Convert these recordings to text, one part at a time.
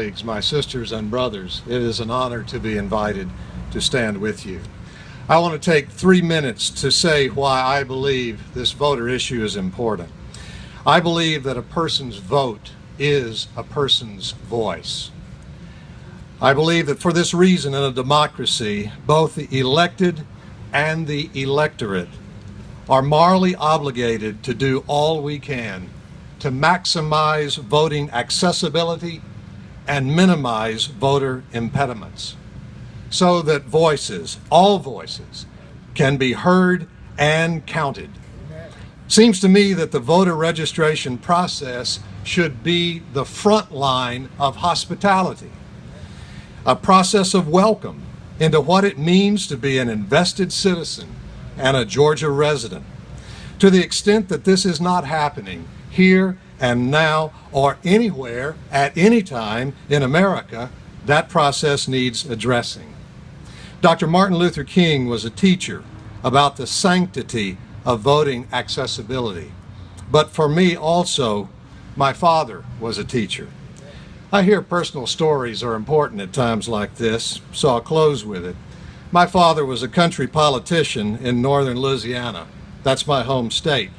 colleagues, my sisters and brothers, it is an honor to be invited to stand with you. I want to take 3 minutes to say why I believe this voter issue is important. I believe that a person's vote is a person's voice. I believe that for this reason in a democracy, both the elected and the electorate are morally obligated to do all we can to maximize voting accessibility and minimize voter impediments so that voices, all voices, can be heard and counted. Seems to me that the voter registration process should be the front line of hospitality, a process of welcome into what it means to be an invested citizen and a Georgia resident. To the extent that this is not happening here and now or anywhere at any time in America, that process needs addressing. Dr. Martin Luther King was a teacher about the sanctity of voting accessibility. But for me also, my father was a teacher. I hear personal stories are important at times like this, so I'll close with it. My father was a country politician in northern Louisiana. That's my home state.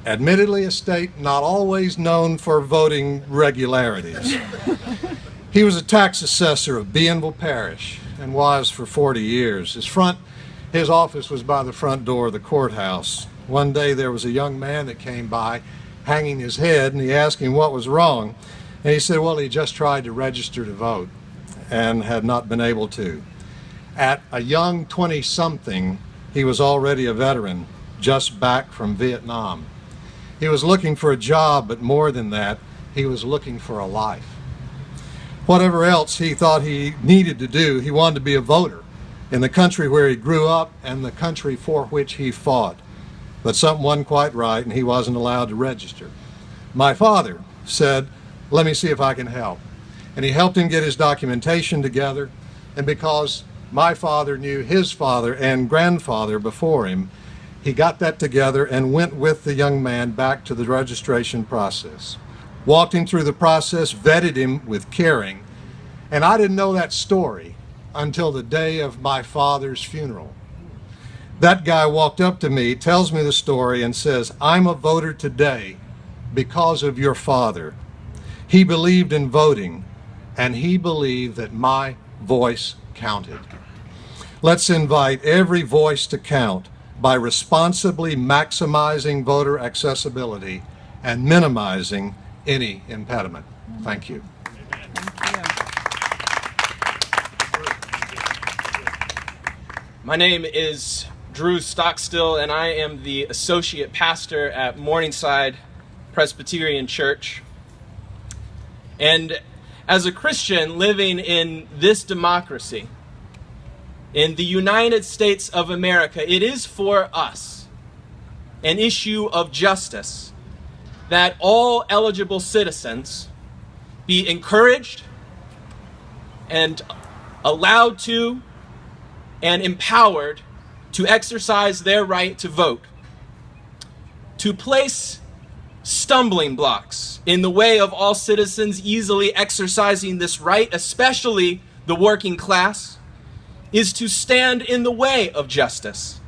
Admittedly, a state not always known for voting regularities. He was a tax assessor of Bienville Parish and was for 40 years. His office was by the front door of the courthouse. One day there was a young man that came by hanging his head, and he asked him what was wrong. And he said, well, he just tried to register to vote and had not been able to. At a young 20-something, he was already a veteran, just back from Vietnam. He was looking for a job, but more than that, he was looking for a life. Whatever else he thought he needed to do, he wanted to be a voter in the country where he grew up and the country for which he fought. But something wasn't quite right, and he wasn't allowed to register. My father said, let me see if I can help. And he helped him get his documentation together, and because my father knew his father and grandfather before him, he got that together and went with the young man back to the registration process. Walked him through the process, vetted him with caring, and I didn't know that story until the day of my father's funeral. That guy walked up to me, tells me the story, and says, I'm a voter today because of your father. He believed in voting, and he believed that my voice counted. Let's invite every voice to count by responsibly maximizing voter accessibility and minimizing any impediment. Thank you. My name is Drew Stockstill, and I am the associate pastor at Morningside Presbyterian Church. And as a Christian living in this democracy, in the United States of America, it is for us an issue of justice that all eligible citizens be encouraged and allowed to and empowered to exercise their right to vote, to place stumbling blocks in the way of all citizens easily exercising this right, especially the working class, is to stand in the way of justice.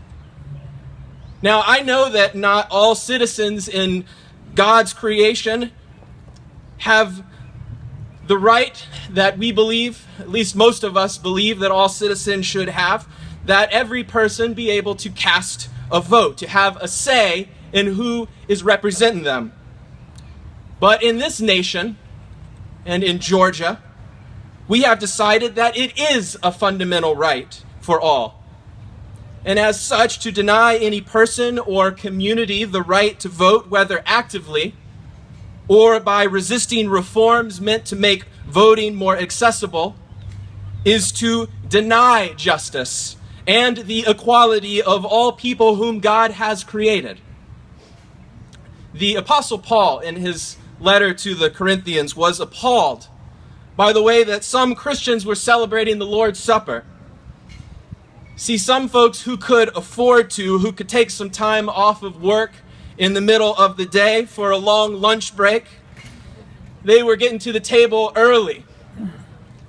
Now, I know that not all citizens in God's creation have the right that we believe, at least most of us believe that all citizens should have, that every person be able to cast a vote, to have a say in who is representing them. But in this nation, and in Georgia, we have decided that it is a fundamental right for all. And as such, to deny any person or community the right to vote, whether actively or by resisting reforms meant to make voting more accessible, is to deny justice and the equality of all people whom God has created. The Apostle Paul, in his letter to the Corinthians, was appalled by the way that some Christians were celebrating the Lord's Supper. See, some folks who could afford to, who could take some time off of work in the middle of the day for a long lunch break, they were getting to the table early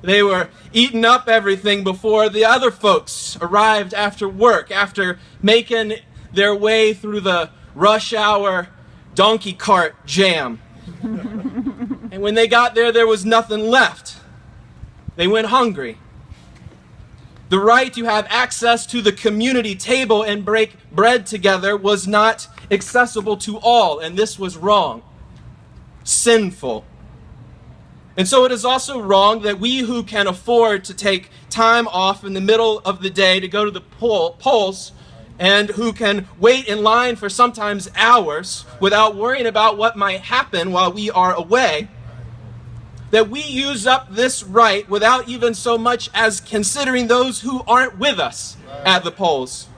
They were eating up everything before the other folks arrived after work, after making their way through the rush hour donkey cart jam. And when they got there, there was nothing left. They went hungry. The right to have access to the community table and break bread together was not accessible to all, and this was wrong, sinful. And so it is also wrong that we who can afford to take time off in the middle of the day to go to the polls and who can wait in line for sometimes hours without worrying about what might happen while we are away, that we use up this right without even so much as considering those who aren't with us at the polls,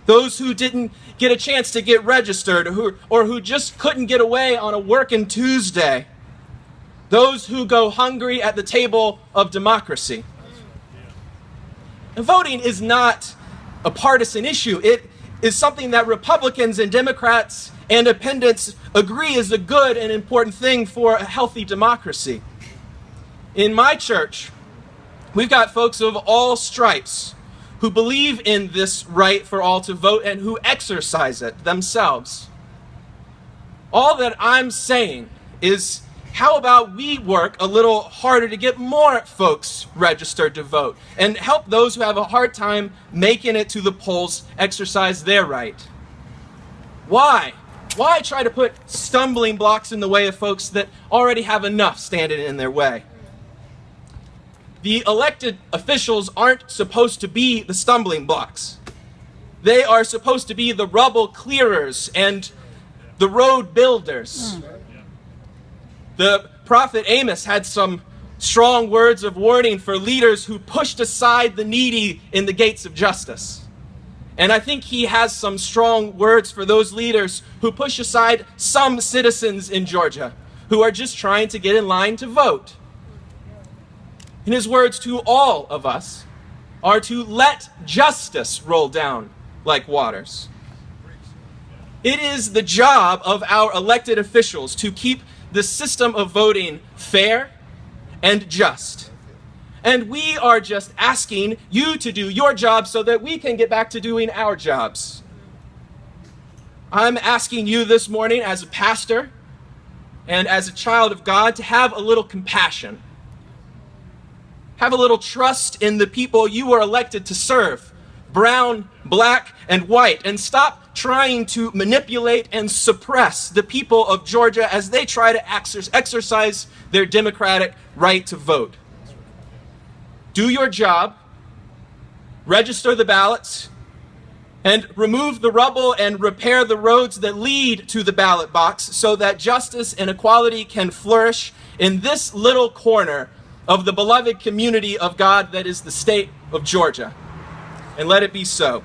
those who didn't get a chance to get registered or who just couldn't get away on a working Tuesday, those who go hungry at the table of democracy. And voting is not a partisan issue. It is something that Republicans and Democrats and independents agree is a good and important thing for a healthy democracy. In my church, we've got folks of all stripes who believe in this right for all to vote and who exercise it themselves. All that I'm saying is, how about we work a little harder to get more folks registered to vote and help those who have a hard time making it to the polls exercise their right? Why? Why try to put stumbling blocks in the way of folks that already have enough standing in their way? The elected officials aren't supposed to be the stumbling blocks. They are supposed to be the rubble clearers and the road builders. The prophet Amos had some strong words of warning for leaders who pushed aside the needy in the gates of justice. And I think he has some strong words for those leaders who push aside some citizens in Georgia who are just trying to get in line to vote. And his words to all of us are to let justice roll down like waters. It is the job of our elected officials to keep the system of voting fair and just. And we are just asking you to do your job so that we can get back to doing our jobs. I'm asking you this morning as a pastor and as a child of God to have a little compassion. Have a little trust in the people you are elected to serve, brown, black, and white, and stop trying to manipulate and suppress the people of Georgia as they try to exercise their democratic right to vote. Do your job, register the ballots, and remove the rubble and repair the roads that lead to the ballot box so that justice and equality can flourish in this little corner of the beloved community of God that is the state of Georgia. And let it be so.